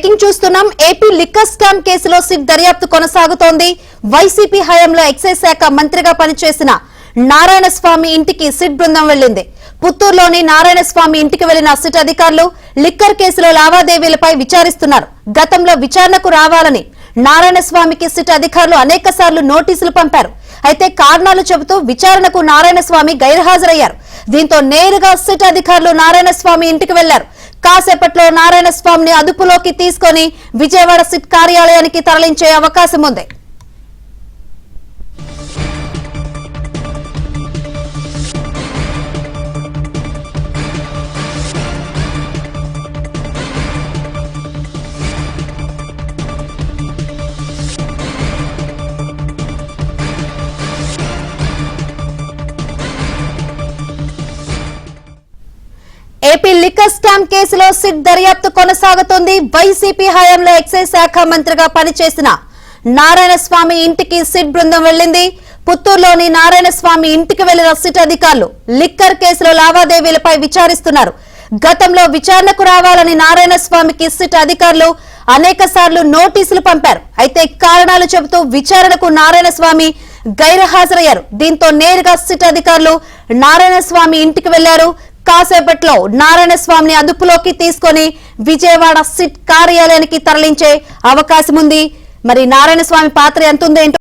Breaking చూస్తున్నాం. AP liquor scam కేసులో SIT దర్యాప్తు కొనసాగుతోంది. వైసీపీ హయాంలో ఎక్సైజ్ శాఖ మంత్రిగా పనిచేసిన నారాయణస్వామి ఇంటికి సిట్ బృందం వెళ్లింది. పుత్తూరులోని నారాయణస్వామి ఇంటికి వెళ్లిన సిట్ అధికారులు లిక్కర్ కేసులో లావాదేవీలపై విచారిస్తున్నారు. గతంలో విచారణకు రావాలని నారాయణస్వామికి సిట్ అధికారులు అనేకసార్లు నోటీసులు పంపారు. అయితే కారణాలు చెబుతూ విచారణకు నారాయణస్వామి గైర్హాజరయ్యారు. దీంతో నేరుగా సిట్ అధికారులు నారాయణస్వామి ఇంటికి వెళ్లారు. కాసేపట్లో నారాయణస్వామిని అదుపులోకి తీసుకుని విజయవాడ సిట్ కార్యాలయానికి తరలించే అవకాశం ఉంది. ఏపీ లిక్కర్ స్కామ్ కేసులో సిట్ దర్యాప్తు కొనసాగుతోంది. వైసీపీ హయాంలో ఎక్సైజ్ శాఖ మంత్రిగా పనిచేసిన నారాయణస్వామి ఇంటికి సిట్ బృందం వెళ్లింది. పుత్తూరులోని నారాయణస్వామి ఇంటికి వెళ్లిన సిట్ అధికారులు లిక్కర్ కేసులో లావాదేవీలపై విచారిస్తున్నారు. గతంలో విచారణకు రావాలని నారాయణస్వామికి సిట్ అధికారులు అనేకసార్లు నోటీసులు పంపారు. అయితే కారణాలు చెబుతూ విచారణకు నారాయణస్వామి గైర్హాజరయ్యారు. దీంతో నేరుగా సిట్ అధికారులు నారాయణస్వామి ఇంటికి వెళ్లారు. కాసేపట్లో నారాయణస్వామిని అదుపులోకి తీసుకుని విజయవాడ సిట్ కార్యాలయానికి తరలించే అవకాశం ఉంది. మరి నారాయణస్వామి పాత్ర ఎంత ఉందో